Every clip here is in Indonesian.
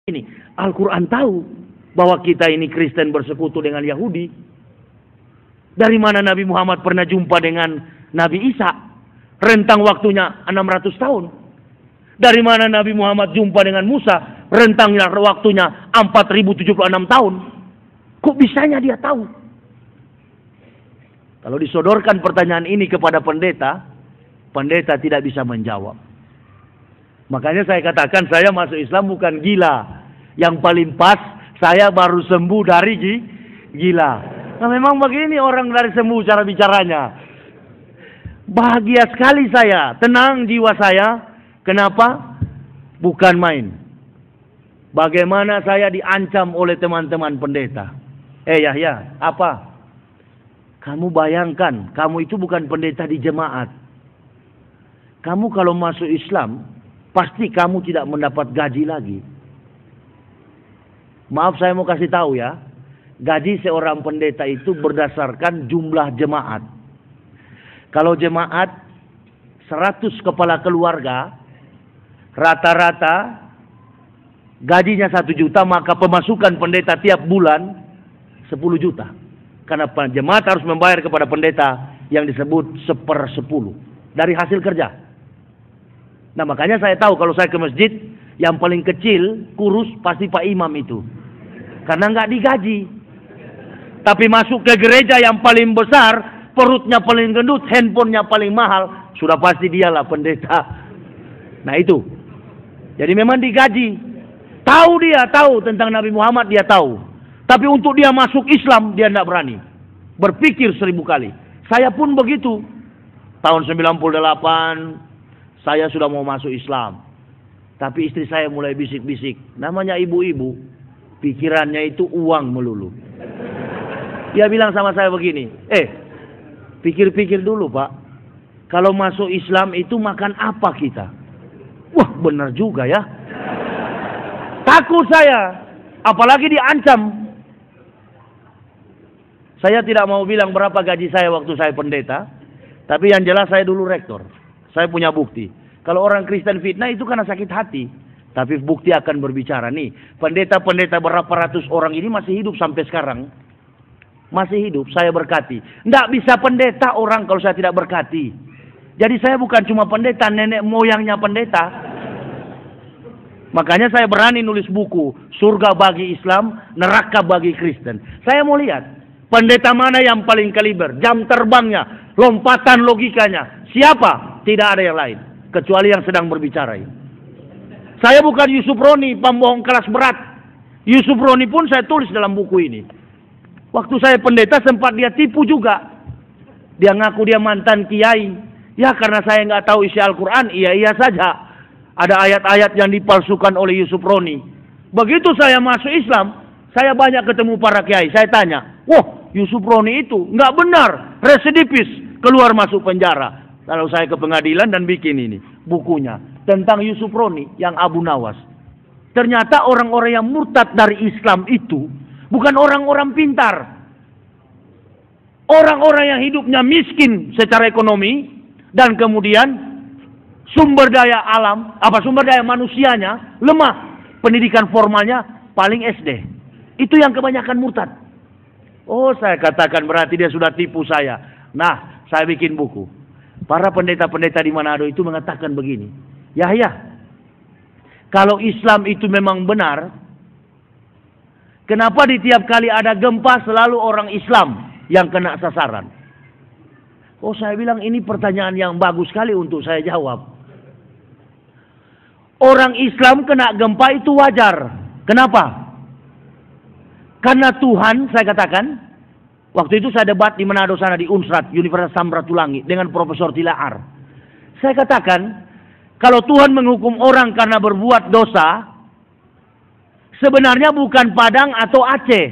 Ini Al-Quran tahu bahwa kita ini Kristen bersekutu dengan Yahudi. Dari mana Nabi Muhammad pernah jumpa dengan Nabi Isa? Rentang waktunya 600 tahun. Dari mana Nabi Muhammad jumpa dengan Musa? Rentangnya waktunya 4076 tahun. Kok bisanya dia tahu? Kalau disodorkan pertanyaan ini kepada pendeta, pendeta tidak bisa menjawab. Makanya saya katakan saya masuk Islam bukan gila. Yang paling pas saya baru sembuh dari gila. Nah memang begini orang dari sembuh cara bicaranya. Bahagia sekali saya, tenang jiwa saya. Kenapa? Bukan main. Bagaimana saya diancam oleh teman-teman pendeta. Yahya, apa? Kamu bayangkan, kamu itu bukan pendeta di jemaat. Kamu kalau masuk Islam, pasti kamu tidak mendapat gaji lagi. Maaf saya mau kasih tahu ya. Gaji seorang pendeta itu berdasarkan jumlah jemaat. Kalau jemaat 100 kepala keluarga, rata-rata gajinya 1 juta, maka pemasukan pendeta tiap bulan 10 juta. Karena jemaat harus membayar kepada pendeta yang disebut 1/10 dari hasil kerja. Nah makanya saya tahu kalau saya ke masjid, yang paling kecil, kurus, pasti Pak Imam itu. Karena nggak digaji. Tapi masuk ke gereja yang paling besar, perutnya paling gendut, handphonenya paling mahal, sudah pasti dialah pendeta. Nah itu. Jadi memang digaji. Tahu dia, tahu tentang Nabi Muhammad, dia tahu. Tapi untuk dia masuk Islam, dia tidak berani. Berpikir 1000 kali. Saya pun begitu. Tahun 98, saya sudah mau masuk Islam. Tapi istri saya mulai bisik-bisik. Namanya ibu-ibu, pikirannya itu uang melulu. Dia bilang sama saya begini, pikir-pikir dulu Pak. Kalau masuk Islam itu makan apa kita? Wah benar juga ya. Takut saya. Apalagi diancam. Saya tidak mau bilang berapa gaji saya waktu saya pendeta. Tapi yang jelas saya dulu rektor. Saya punya bukti. Kalau orang Kristen fitnah itu karena sakit hati. Tapi bukti akan berbicara. Nih, pendeta-pendeta berapa ratus orang ini masih hidup sampai sekarang. Masih hidup, saya berkati. Tidak bisa pendeta orang kalau saya tidak berkati. Jadi saya bukan cuma pendeta, nenek moyangnya pendeta. Makanya saya berani nulis buku. Surga bagi Islam, neraka bagi Kristen. Saya mau lihat. Pendeta mana yang paling kaliber? Jam terbangnya, lompatan logikanya. Siapa? Tidak ada yang lain. Kecuali yang sedang berbicara ini. Saya bukan Yusuf Roni, pembohong kelas berat. Yusuf Roni pun saya tulis dalam buku ini. Waktu saya pendeta sempat dia tipu juga. Dia ngaku dia mantan kiai. Ya karena saya nggak tahu isi Al-Quran, iya saja. Ada ayat-ayat yang dipalsukan oleh Yusuf Roni. Begitu saya masuk Islam, saya banyak ketemu para kiai. Saya tanya, wah Yusuf Roni itu nggak benar, residivis, keluar masuk penjara. Lalu saya ke pengadilan dan bikin ini bukunya tentang Yusuf Roni yang Abu Nawas. Ternyata orang-orang yang murtad dari Islam itu bukan orang-orang pintar. Orang-orang yang hidupnya miskin secara ekonomi dan kemudian sumber daya alam, sumber daya manusianya lemah. Pendidikan formalnya paling SD. Itu yang kebanyakan murtad. Oh, saya katakan berarti dia sudah tipu saya. Nah, saya bikin buku. Para pendeta-pendeta di Manado itu mengatakan begini. Yahya, kalau Islam itu memang benar, kenapa di tiap kali ada gempa selalu orang Islam yang kena sasaran? Oh, saya bilang ini pertanyaan yang bagus sekali untuk saya jawab. Orang Islam kena gempa itu wajar. Kenapa? Karena Tuhan, saya katakan, waktu itu saya debat di Manado sana di Unsrat, Universitas Samratulangi dengan Profesor Tilaar. Saya katakan, kalau Tuhan menghukum orang karena berbuat dosa, sebenarnya bukan Padang atau Aceh.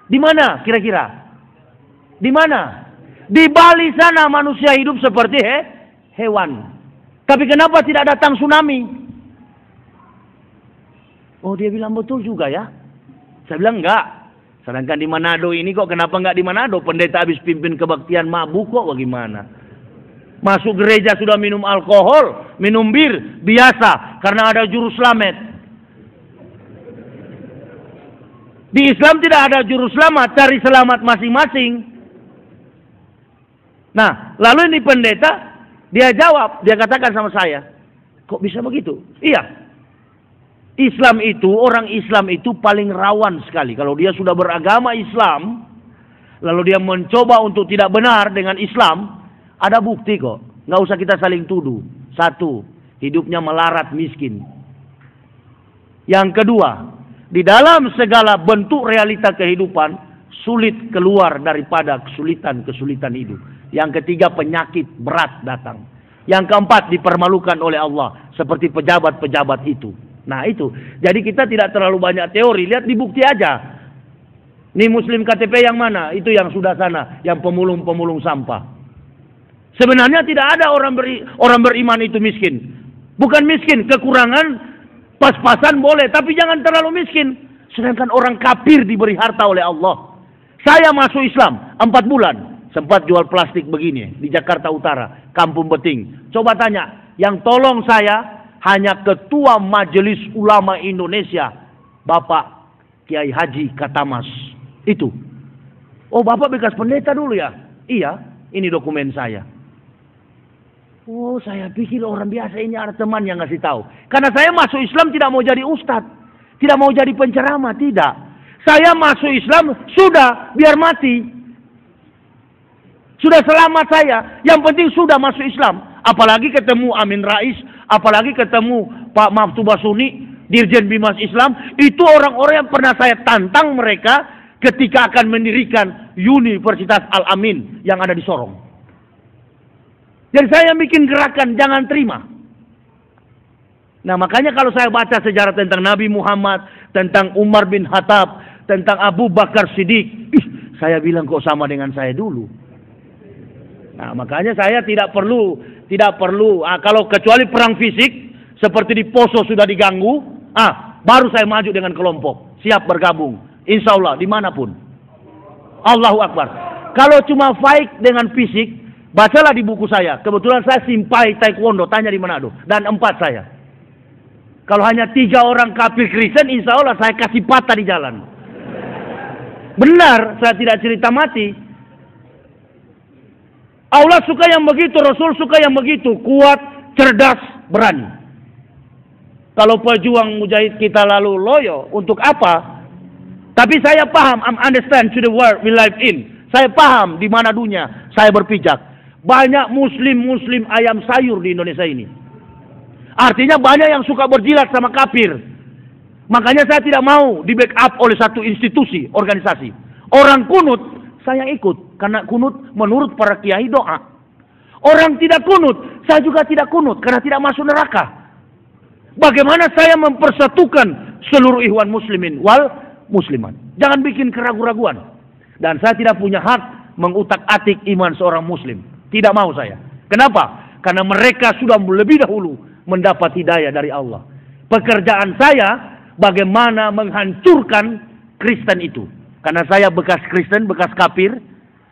Di mana kira-kira? Di mana? Di Bali sana manusia hidup seperti hewan. Tapi kenapa tidak datang tsunami? Oh, dia bilang betul juga ya. Saya bilang enggak. Sedangkan di Manado ini kok kenapa enggak di Manado? Pendeta habis pimpin kebaktian mabuk kok bagaimana? Masuk gereja sudah minum alkohol, minum bir, biasa. Karena ada juru selamat. Di Islam tidak ada juru selamat, cari selamat masing-masing. Nah, lalu ini pendeta, dia jawab, dia katakan sama saya, kok bisa begitu? Iya. Islam itu, orang Islam itu paling rawan sekali. Kalau dia sudah beragama Islam, lalu dia mencoba untuk tidak benar dengan Islam, ada bukti kok. Nggak usah kita saling tuduh. Satu, hidupnya melarat miskin. Yang kedua, di dalam segala bentuk realita kehidupan, sulit keluar daripada kesulitan-kesulitan hidup. Yang ketiga, penyakit berat datang. Yang keempat, dipermalukan oleh Allah, seperti pejabat-pejabat itu. Nah itu, jadi kita tidak terlalu banyak teori, lihat di bukti aja. Ini Muslim KTP yang mana? Itu yang sudah sana, yang pemulung-pemulung sampah. Sebenarnya tidak ada orang beriman itu miskin. Bukan miskin, kekurangan, pas-pasan boleh, tapi jangan terlalu miskin. Sedangkan orang kafir diberi harta oleh Allah. Saya masuk Islam 4 bulan, sempat jual plastik begini di Jakarta Utara, Kampung Beting. Coba tanya, yang tolong saya hanya Ketua Majelis Ulama Indonesia, Bapak Kiai Haji Katamas. Itu. Oh, Bapak bekas pendeta dulu ya? Iya, ini dokumen saya. Oh, saya pikir orang biasa ini ada teman yang ngasih tahu. Karena saya masuk Islam tidak mau jadi ustadz, tidak mau jadi penceramah, tidak. Saya masuk Islam sudah biar mati. Sudah selamat saya. Yang penting sudah masuk Islam. Apalagi ketemu Amin Rais, apalagi ketemu Pak Maftu Basuni, Dirjen Bimas Islam, itu orang-orang yang pernah saya tantang mereka ketika akan mendirikan Universitas Al-Amin yang ada di Sorong. Jadi saya bikin gerakan jangan terima. Nah makanya kalau saya baca sejarah tentang Nabi Muhammad, tentang Umar bin Khattab, tentang Abu Bakar Siddiq, saya bilang kok sama dengan saya dulu. Nah makanya saya tidak perlu kalau kecuali perang fisik seperti di Poso sudah diganggu, baru saya maju dengan kelompok, siap bergabung, insya Allah dimanapun. Allahu Akbar. Kalau cuma fight dengan fisik, bacalah di buku saya. Kebetulan saya simpai taekwondo, tanya di Manado, dan 4 saya. Kalau hanya 3 orang kafir Kristen, insya Allah saya kasih patah di jalan. Benar, saya tidak cerita mati. Allah suka yang begitu, Rasul suka yang begitu, kuat, cerdas, berani. Kalau pejuang mujahid kita lalu loyo, untuk apa? Tapi saya paham, understand to the world we live in. Saya paham di mana dunia saya berpijak. Banyak muslim ayam sayur di Indonesia ini. Artinya banyak yang suka berjilat sama kafir. Makanya saya tidak mau di backup oleh satu institusi, organisasi. Orang kunut, saya ikut, karena kunut menurut para kiai doa. Orang tidak kunut, saya juga tidak kunut, karena tidak masuk neraka. Bagaimana saya mempersatukan seluruh ikhwan muslimin wal musliman? Jangan bikin keraguan-raguan. Dan saya tidak punya hak mengutak-atik iman seorang muslim. Tidak mau saya. Kenapa? Karena mereka sudah lebih dahulu mendapat hidayah dari Allah. Pekerjaan saya bagaimana menghancurkan Kristen itu. Karena saya bekas Kristen, bekas kafir.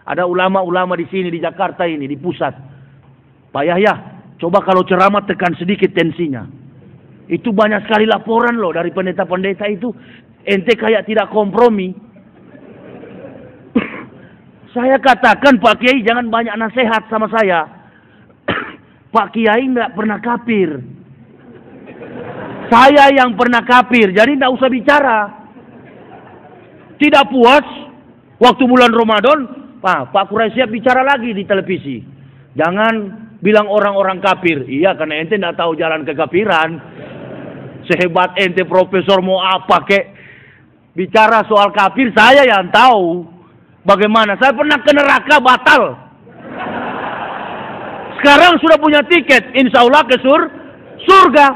Ada ulama-ulama di sini, di Jakarta ini, di pusat. Pak Yahya, coba kalau ceramah tekan sedikit tensinya. Itu banyak sekali laporan loh dari pendeta-pendeta itu. Ente kayak tidak kompromi. Saya katakan, Pak Kiai jangan banyak nasihat sama saya. Pak Kiai nggak pernah kafir. Saya yang pernah kafir, jadi nggak usah bicara. Tidak puas, waktu bulan Ramadan, Pak Quraisyah bicara lagi di televisi. Jangan bilang orang-orang kafir. Iya, karena ente tidak tahu jalan kekafiran. Sehebat ente profesor mau apa kek. Bicara soal kafir, saya yang tahu. Bagaimana? Saya pernah ke neraka batal. Sekarang sudah punya tiket, insya Allah ke surga.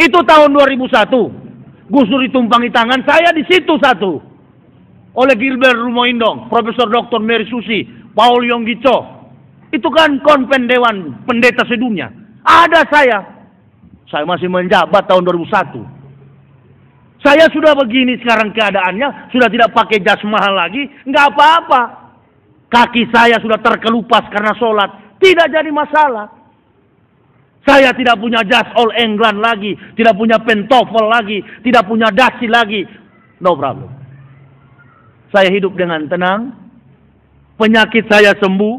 Itu tahun 2001. Gus Dur ditumpangi tangan, saya di situ satu. Oleh Gilbert Rumoindong, Profesor Dr. Mary Susi, Paul Yonggicho. Itu kan konven Dewan Pendeta Sedunia. Ada saya. Saya masih menjabat tahun 2001. Saya sudah begini sekarang keadaannya, sudah tidak pakai jas mahal lagi, nggak apa-apa. Kaki saya sudah terkelupas karena sholat, tidak jadi masalah. Saya tidak punya jas All England lagi, tidak punya pentofel lagi, tidak punya dasi lagi. No problem. Saya hidup dengan tenang, penyakit saya sembuh,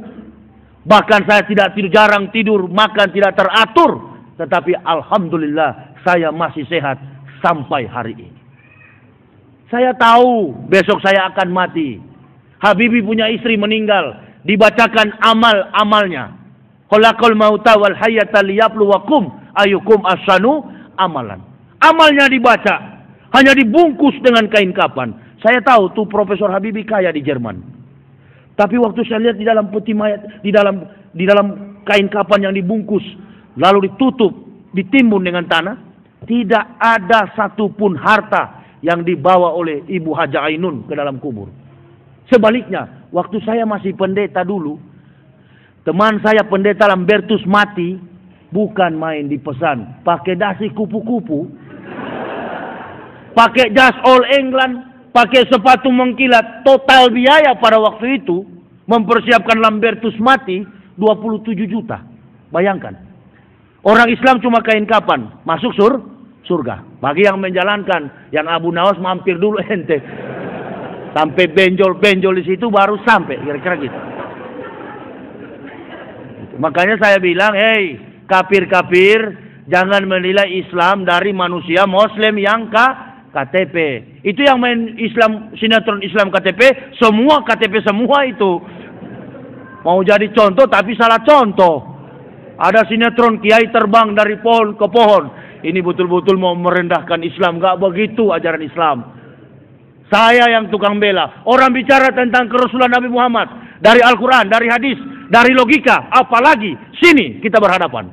bahkan saya tidak tidur, jarang tidur, makan tidak teratur. Tetapi alhamdulillah saya masih sehat sampai hari ini. Saya tahu besok saya akan mati. Habibie punya istri meninggal, dibacakan amal-amalnya. Khalaqal mauta wal hayata liyabluwakum ayyukum ahsanu amalan. Amalnya dibaca, hanya dibungkus dengan kain kapan. Saya tahu tuh Profesor Habibie kaya di Jerman. Tapi waktu saya lihat di dalam peti mayat, di dalam kain kapan yang dibungkus, lalu ditutup, ditimbun dengan tanah, tidak ada satupun harta yang dibawa oleh Ibu Haja Ainun ke dalam kubur. Sebaliknya, waktu saya masih pendeta dulu, teman saya pendeta Lambertus mati, bukan main dipesan, pakai dasi kupu-kupu, pakai jas All England, pakai sepatu mengkilat, total biaya pada waktu itu mempersiapkan Lambertus mati 27 juta. Bayangkan. Orang Islam cuma kain kapan, masuk surga. Bagi yang menjalankan, yang Abu Nawas mampir dulu ente. Sampai benjol-benjol di situ baru sampai, kira-kira gitu. Makanya saya bilang, hei kafir-kafir, jangan menilai Islam dari manusia Muslim yang KTP. Itu yang main Islam, sinetron Islam KTP, semua KTP semua itu. Mau jadi contoh tapi salah contoh. Ada sinetron kiai terbang dari pohon ke pohon. Ini betul-betul mau merendahkan Islam. Gak begitu ajaran Islam. Saya yang tukang bela. Orang bicara tentang kerasulan Nabi Muhammad. Dari Al-Quran, dari hadis, dari logika. Apalagi sini kita berhadapan.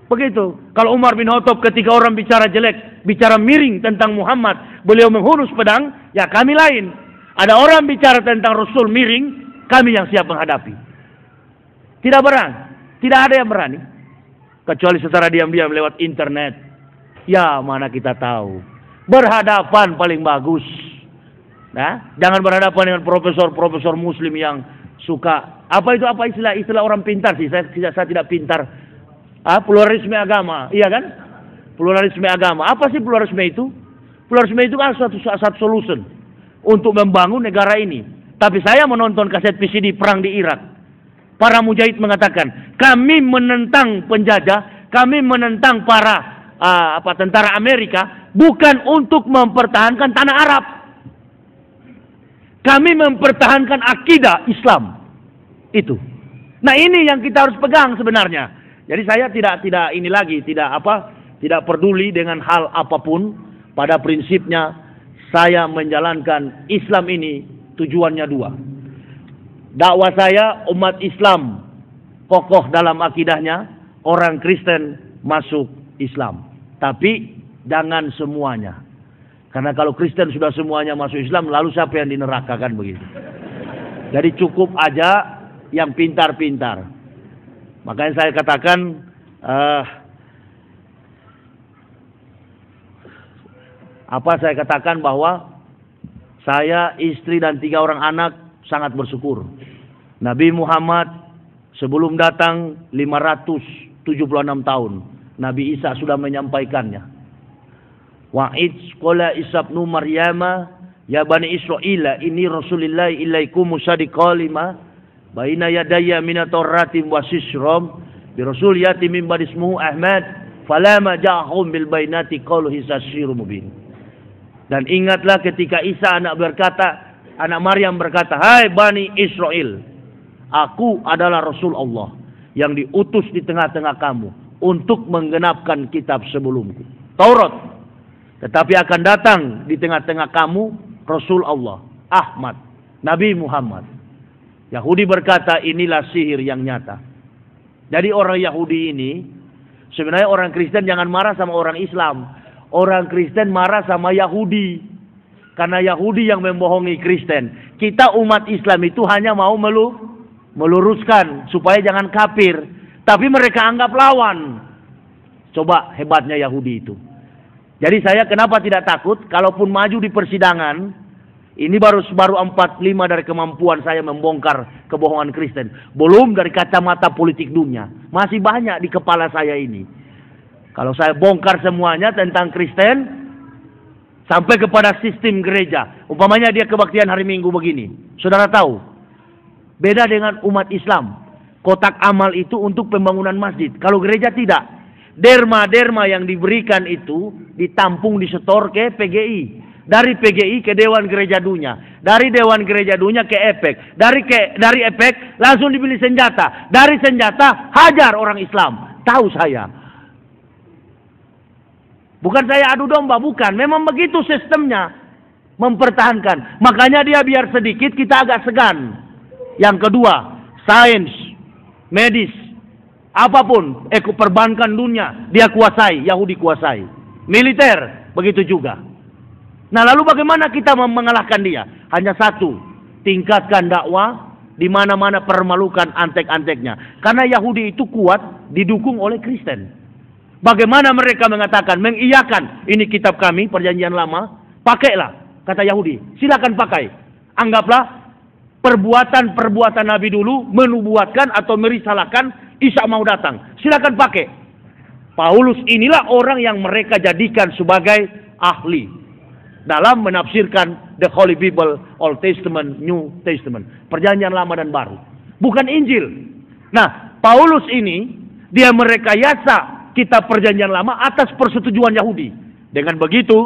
Begitu. Kalau Umar bin Khattab ketika orang bicara jelek, bicara miring tentang Muhammad, beliau menghunus pedang, ya kami lain. Ada orang bicara tentang Rasul miring, kami yang siap menghadapi. Tidak berani. Tidak ada yang berani. Kecuali secara diam-diam lewat internet. Ya mana kita tahu. Berhadapan paling bagus. Nah, jangan berhadapan dengan profesor-profesor muslim yang suka. Apa itu, apa istilah orang pintar sih. Saya tidak pintar. Pluralisme agama. Iya kan? Pluralisme agama. Apa sih pluralisme itu? Pluralisme itu kan satu solution. Untuk membangun negara ini. Tapi saya menonton kaset PCD perang di Irak. Para mujahid mengatakan, kami menentang penjajah, kami menentang para tentara Amerika, bukan untuk mempertahankan tanah Arab. Kami mempertahankan akidah Islam. Itu. Nah ini yang kita harus pegang sebenarnya. Jadi saya tidak peduli dengan hal apapun. Pada prinsipnya saya menjalankan Islam ini tujuannya dua. Dakwah saya umat Islam kokoh dalam akidahnya, orang Kristen masuk Islam. Tapi jangan semuanya. Karena kalau Kristen sudah semuanya masuk Islam, lalu siapa yang di neraka kan begitu. Jadi cukup aja yang pintar-pintar. Makanya saya katakan saya katakan bahwa saya, istri dan 3 orang anak sangat bersyukur. Nabi Muhammad sebelum datang 576 tahun. Nabi Isa sudah menyampaikannya. Wa'id qala Isa ibn Maryam ya bani Israila inni rasulillah ilaikum musaddiqan lima baina yadayya minat taurati wa sisram bi rasul yati min ba'di ismuhu Ahmad falama ja'ahum bil bainati qalu hisasyirun mubin. Dan ingatlah ketika Isa anak Maryam berkata, hai Bani Israel, aku adalah Rasul Allah yang diutus di tengah-tengah kamu untuk menggenapkan kitab sebelumku, Taurat. Tetapi akan datang di tengah-tengah kamu Rasul Allah, Ahmad, Nabi Muhammad. Yahudi berkata, inilah sihir yang nyata. Jadi orang Yahudi ini, sebenarnya orang Kristen jangan marah sama orang Islam. Orang Kristen marah sama Yahudi. Karena Yahudi yang membohongi Kristen. Kita umat Islam itu hanya mau meluruskan supaya jangan kafir. Tapi mereka anggap lawan. Coba hebatnya Yahudi itu. Jadi saya kenapa tidak takut? Kalaupun maju di persidangan, Ini baru 45 dari kemampuan saya membongkar kebohongan Kristen. Belum dari kacamata politik dunia. Masih banyak di kepala saya ini. Kalau saya bongkar semuanya tentang Kristen, sampai kepada sistem gereja. Umpamanya dia kebaktian hari Minggu begini. Saudara tahu, beda dengan umat Islam. Kotak amal itu untuk pembangunan masjid. Kalau gereja tidak. Derma-derma yang diberikan itu ditampung, disetor ke PGI. Dari PGI ke Dewan Gereja Dunia. Dari Dewan Gereja Dunia ke EPEK. Dari EPEK langsung dibeli senjata. Dari senjata hajar orang Islam. Tahu saya. Bukan saya adu domba, bukan. Memang begitu sistemnya. Mempertahankan. Makanya dia biar sedikit kita agak segan. Yang kedua, sains, medis, apapun, perbankan dunia dia kuasai, Yahudi kuasai. Militer, begitu juga. Nah, lalu bagaimana kita mengalahkan dia? Hanya satu, tingkatkan dakwah, di mana-mana permalukan antek-anteknya. Karena Yahudi itu kuat didukung oleh Kristen. Bagaimana mereka mengatakan, mengiyakan, ini kitab kami, perjanjian lama, pakailah, kata Yahudi, silakan pakai. Anggaplah perbuatan-perbuatan Nabi dulu menubuatkan atau merisalahkan Isa mau datang. Silakan pakai. Paulus inilah orang yang mereka jadikan sebagai ahli dalam menafsirkan the Holy Bible, Old Testament, New Testament, perjanjian lama dan baru. Bukan Injil. Nah, Paulus ini, dia merekayasa kitab perjanjian lama atas persetujuan Yahudi. Dengan begitu,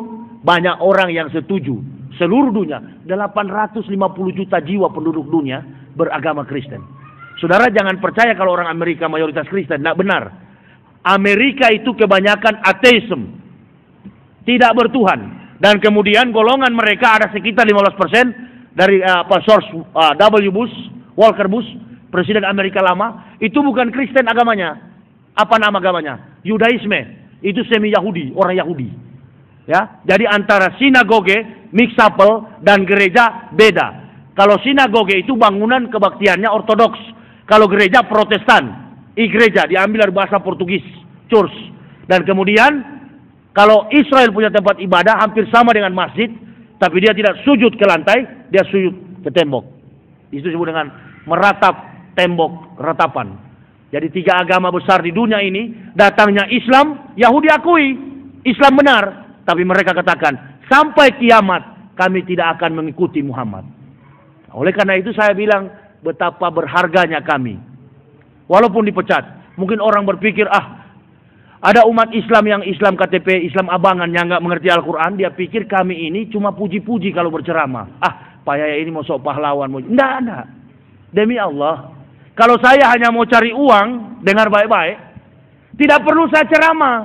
banyak orang yang setuju. Seluruh dunia, 850 juta jiwa penduduk dunia beragama Kristen. Saudara jangan percaya kalau orang Amerika mayoritas Kristen. Tidak benar. Amerika itu kebanyakan ateisme. Tidak bertuhan. Dan kemudian golongan mereka ada sekitar 15% dari source W. Bush, Walker Bush, Presiden Amerika lama. Itu bukan Kristen agamanya. Apa nama agamanya? Yudaisme. Itu semi Yahudi, orang Yahudi. Ya, jadi antara sinagoge, mixapel, dan gereja beda. Kalau sinagoge itu bangunan kebaktiannya Ortodoks. Kalau gereja Protestan, gereja diambil dari bahasa Portugis, church. Dan kemudian kalau Israel punya tempat ibadah hampir sama dengan masjid, tapi dia tidak sujud ke lantai, dia sujud ke tembok. Itu disebut dengan meratap tembok ratapan. Jadi 3 agama besar di dunia ini, datangnya Islam, Yahudi akui Islam benar, tapi mereka katakan sampai kiamat kami tidak akan mengikuti Muhammad. Oleh karena itu saya bilang betapa berharganya kami. Walaupun dipecat, mungkin orang berpikir ada umat Islam yang Islam KTP, Islam abangan yang nggak mengerti Al-Quran, dia pikir kami ini cuma puji-puji kalau berceramah. Pak Yaya ini mau sok pahlawan. Enggak. Demi Allah. Kalau saya hanya mau cari uang, dengar baik-baik, tidak perlu saya ceramah.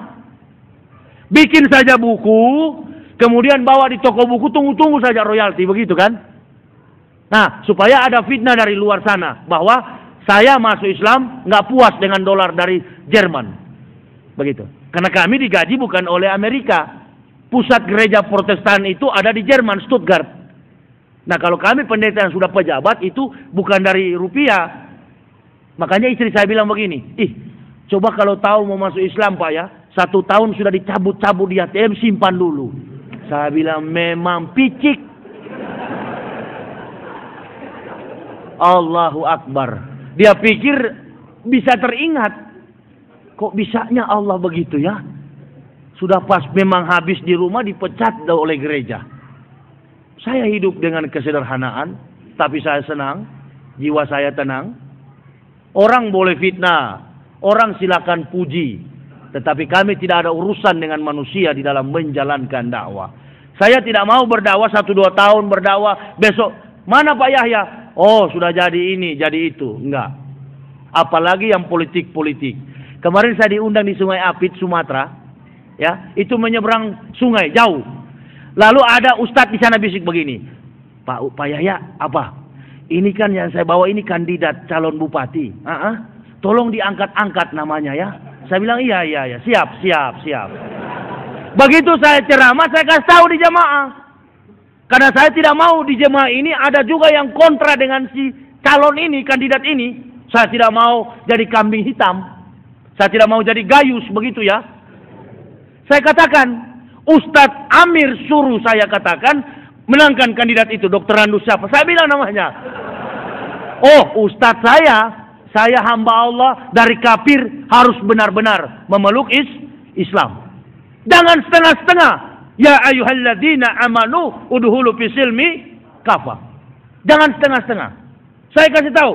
Bikin saja buku, kemudian bawa di toko buku, tunggu-tunggu saja royalti, begitu kan? Nah, supaya ada fitnah dari luar sana, bahwa saya masuk Islam nggak puas dengan dolar dari Jerman. Begitu. Karena kami digaji bukan oleh Amerika. Pusat gereja Protestan itu ada di Jerman, Stuttgart. Nah, kalau kami pendeta yang sudah pejabat itu bukan dari rupiah. Makanya istri saya bilang begini, coba kalau tahu mau masuk Islam Pak ya, 1 tahun sudah dicabut-cabut di ATM, simpan dulu. Saya bilang memang picik. Allahu Akbar. Dia pikir bisa teringat. Kok bisanya Allah begitu ya? Sudah pas memang habis di rumah dipecat oleh gereja. Saya hidup dengan kesederhanaan, tapi saya senang, jiwa saya tenang. Orang boleh fitnah, orang silakan puji, tetapi kami tidak ada urusan dengan manusia di dalam menjalankan dakwah. Saya tidak mau berdakwah 1-2 tahun berdakwah, besok mana Pak Yahya? Oh sudah jadi ini, jadi itu. Enggak. Apalagi yang politik-politik. Kemarin saya diundang di Sungai Apit, Sumatera, ya, itu menyeberang sungai jauh. Lalu ada ustadz di sana bisik begini, Pak Yahya, apa? Ini kan yang saya bawa ini kandidat calon bupati. Tolong diangkat-angkat namanya ya. Saya bilang iya, siap. Begitu saya ceramah, saya kasih tahu di jemaah. Karena saya tidak mau di jemaah ini ada juga yang kontra dengan si calon ini, kandidat ini. Saya tidak mau jadi kambing hitam. Saya tidak mau jadi gayus, begitu ya. Saya katakan, Ustadz Amir suruh saya katakan, menangkan kandidat itu. Dokter Randus siapa? Saya bilang namanya. Oh, Ustadz saya hamba Allah dari kafir harus benar-benar memeluk Islam. Jangan setengah-setengah. Ya ayyuhalladzina amanu udhulu fi silmi kafa. Jangan setengah-setengah. Saya kasih tahu.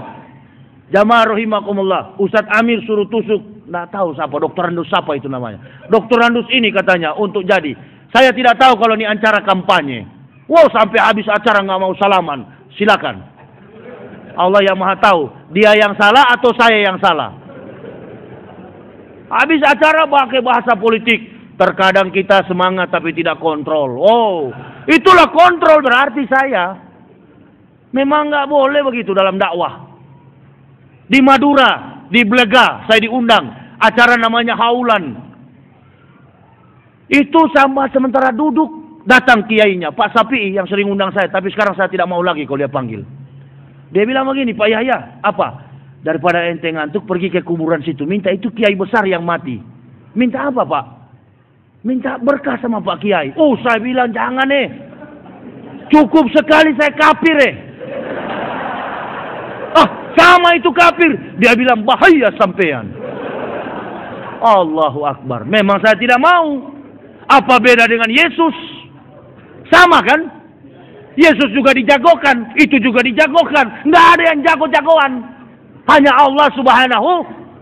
Jamaah rahimakumullah, Ustadz Amir suruh tusuk, nggak tahu siapa, Dokter Randus siapa itu namanya. Dokter Randus ini katanya untuk jadi. Saya tidak tahu kalau ini acara kampanye. Wow, sampai habis acara nggak mau salaman. Silakan. Allah yang maha tahu, dia yang salah atau saya yang salah. Habis acara pakai bahasa politik. Terkadang kita semangat tapi tidak kontrol. Oh, itulah kontrol berarti saya. Memang nggak boleh begitu dalam dakwah. Di Madura, di Blega, saya diundang. Acara namanya Haulan. Itu sama sementara duduk, datang kiainya, Pak Sapi yang sering undang saya. Tapi sekarang saya tidak mau lagi kalau dia panggil. Dia bilang begini, Pak Yahya, apa? Daripada ente ngantuk, pergi ke kuburan situ. Minta itu kiai besar yang mati. Minta apa, Pak? Minta berkah sama Pak Kiai. Oh, saya bilang jangan cukup sekali saya kafir sama itu kafir. Dia bilang bahaya sampean. Allahu Akbar. Memang saya tidak mau. Apa beda dengan Yesus? Sama kan? Yesus juga dijagokan. Itu juga dijagokan. Nggak ada yang jago-jagoan. Hanya Allah Subhanahu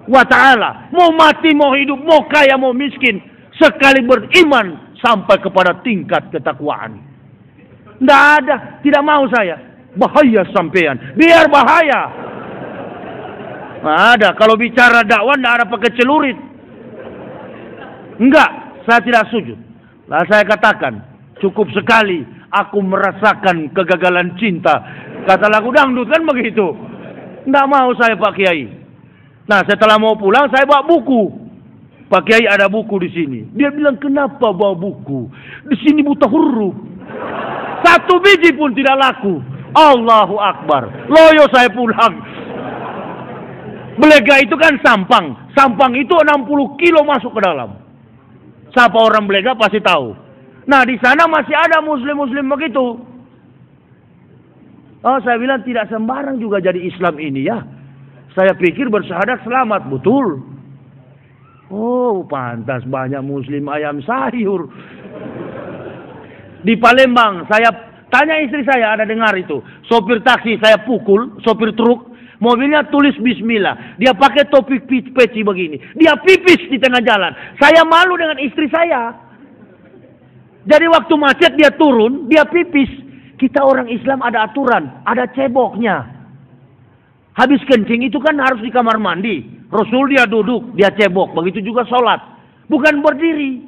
wa ta'ala. Mau mati, mau hidup, mau kaya, mau miskin. Sekali beriman sampai kepada tingkat ketakwaan. Nggak ada. Tidak mau saya. Bahaya sampean. Biar bahaya. Nggak ada. Kalau bicara dakwah nggak ada pakai celurit. Enggak. Saya tidak sujud. Lah saya katakan. Cukup sekali. Aku merasakan kegagalan cinta. Kata lagu dangdut kan begitu. Nggak mau saya Pak Kiai. Nah setelah mau pulang saya bawa buku. Pak Kiai ada buku di sini. Dia bilang kenapa bawa buku? Di sini buta huruf. Satu biji pun tidak laku. Allahu Akbar. Loyo saya pulang. Blega itu kan sampang. Sampang itu 60 kilo masuk ke dalam. Siapa orang Blega pasti tahu. Nah di sana masih ada muslim-muslim begitu. Oh saya bilang tidak sembarang juga jadi Islam ini ya. Saya pikir bersyahadat selamat. Betul. Oh pantas banyak muslim ayam sayur. Di Palembang saya tanya istri saya, ada dengar itu. Sopir taksi saya pukul, sopir truk. Mobilnya tulis bismillah. Dia pakai topi peci begini. Dia pipis di tengah jalan. Saya malu dengan istri saya. Jadi waktu macet dia turun, dia pipis. Kita orang Islam ada aturan, ada ceboknya. Habis kencing itu kan harus di kamar mandi. Rasul dia duduk, dia cebok. Begitu juga sholat. Bukan berdiri.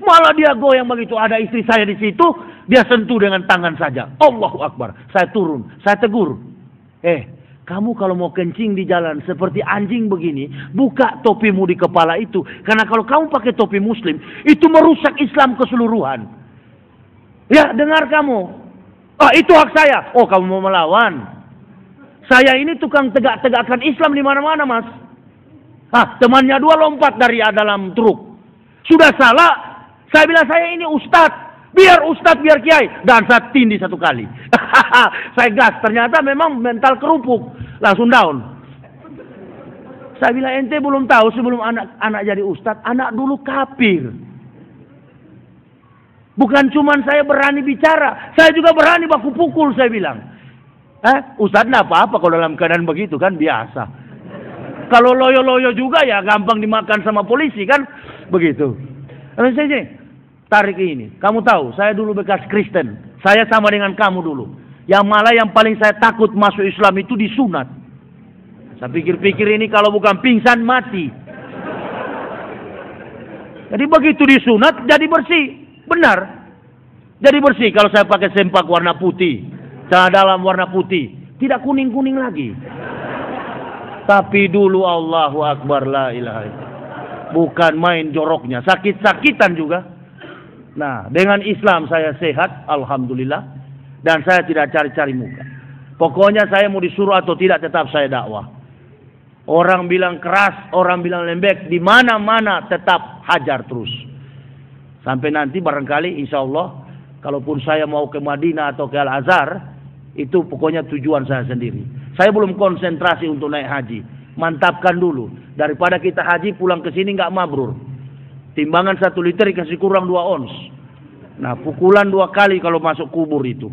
Malah dia goyang begitu. Ada istri saya di situ, dia sentuh dengan tangan saja. Allahu Akbar. Saya turun, saya tegur. Kamu kalau mau kencing di jalan seperti anjing begini, buka topimu di kepala itu. Karena kalau kamu pakai topi muslim, itu merusak Islam keseluruhan. Ya, dengar kamu. Itu hak saya. Oh, kamu mau melawan. Saya ini tukang tegak-tegakkan Islam di mana-mana, Mas. Temannya dua lompat dari dalam truk. Sudah salah. Saya bilang saya ini ustadz. Biar ustadz, biar kiai. Dan saya tindih satu kali. Saya gas. Ternyata memang mental kerupuk. Langsung down. Saya bilang ente belum tahu sebelum anak jadi ustadz. Anak dulu kafir. Bukan cuman saya berani bicara. Saya juga berani baku pukul saya bilang. Ustadz enggak apa-apa kalau dalam keadaan begitu kan biasa. Kalau loyo-loyo juga ya gampang dimakan sama polisi kan. Begitu. Saya tarik ini. Kamu tahu, saya dulu bekas Kristen. Saya sama dengan kamu dulu. Yang malah yang paling saya takut masuk Islam itu disunat. Saya pikir-pikir ini kalau bukan pingsan mati. Jadi begitu disunat jadi bersih. Benar. Jadi bersih kalau saya pakai sempak warna putih. Celana dalam warna putih. Tidak kuning-kuning lagi. Tapi dulu Allahu Akbar la ilaha illallah. Bukan main joroknya. Sakit-sakitan juga. Nah, dengan Islam saya sehat, alhamdulillah, dan saya tidak cari-cari muka. Pokoknya saya mau disuruh atau tidak tetap saya dakwah. Orang bilang keras, orang bilang lembek, di mana-mana tetap hajar terus. Sampai nanti barangkali insya Allah Kalaupun saya mau ke Madinah atau ke Al-Azhar, itu pokoknya tujuan saya sendiri. Saya belum konsentrasi untuk naik haji. Mantapkan dulu. Daripada kita haji pulang ke sini nggak mabrur. Timbangan 1 liter dikasih kurang 2 ons. Nah, pukulan 2 kali kalau masuk kubur itu.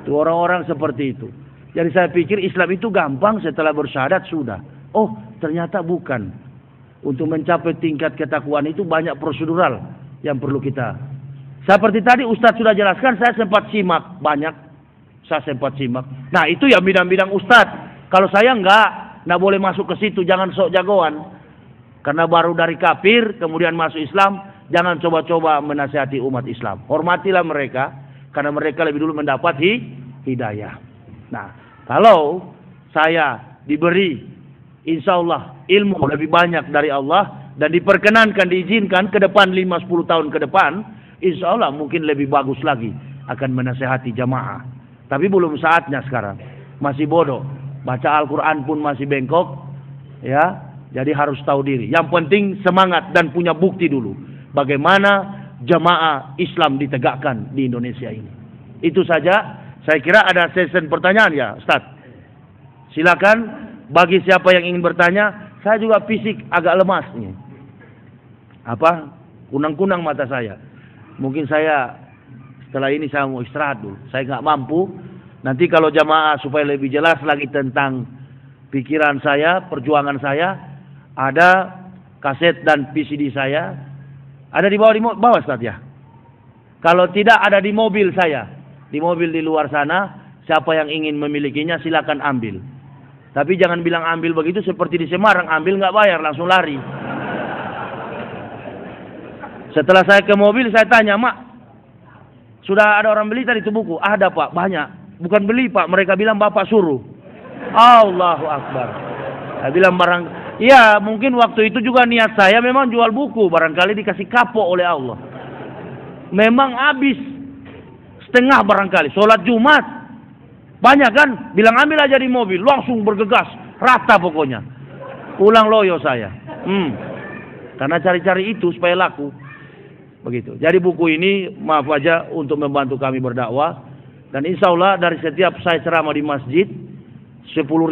Itu orang-orang seperti itu. Jadi saya pikir Islam itu gampang, setelah bersyahadat sudah. Oh, ternyata bukan. Untuk mencapai tingkat ketakwaan itu banyak prosedural yang perlu kita. Seperti tadi Ustadz sudah jelaskan, saya sempat simak banyak. Saya sempat simak. Nah, itu ya bidang-bidang Ustadz. Kalau saya enggak boleh masuk ke situ, jangan sok jagoan. Karena baru dari kafir, kemudian masuk Islam, jangan coba-coba menasihati umat Islam. Hormatilah mereka, karena mereka lebih dulu mendapat hidayah. Nah, kalau saya diberi, insya Allah, ilmu lebih banyak dari Allah, dan diperkenankan, diizinkan ke depan 5-10 tahun ke depan, insya Allah mungkin lebih bagus lagi akan menasihati jamaah. Tapi belum saatnya sekarang. Masih bodoh. Baca Al-Quran pun masih bengkok. Ya, jadi harus tahu diri. Yang penting semangat dan punya bukti dulu. Bagaimana jamaah Islam ditegakkan di Indonesia ini. Itu saja. Saya kira ada sesi pertanyaan ya, Ustaz. Silakan bagi siapa yang ingin bertanya. Saya juga fisik agak lemas nih. Kunang-kunang mata saya. Mungkin saya setelah ini saya mau istirahat dulu. Saya nggak mampu. Nanti kalau jamaah supaya lebih jelas lagi tentang pikiran saya, perjuangan saya, ada kaset dan PCD saya. Ada di bawah Ustaz ya. Kalau tidak ada di mobil saya. Di mobil di luar sana, siapa yang ingin memilikinya silakan ambil. Tapi jangan bilang ambil begitu seperti di Semarang, ambil nggak bayar, langsung lari. Setelah saya ke mobil, saya tanya, Mak, sudah ada orang beli tadi itu buku? Ada Pak, banyak. Bukan beli Pak, mereka bilang Bapak suruh. Allahu Akbar. Saya bilang ya mungkin waktu itu juga niat saya memang jual buku. Barangkali dikasih kapok oleh Allah. Memang habis setengah barangkali. Sholat Jumat. Banyak kan? Bilang ambil aja di mobil. Langsung bergegas. Rata pokoknya. Pulang loyo saya. Karena cari-cari itu supaya laku. Begitu. Jadi buku ini maaf aja untuk membantu kami berdakwah. Dan insya Allah dari setiap saya ceramah di masjid 10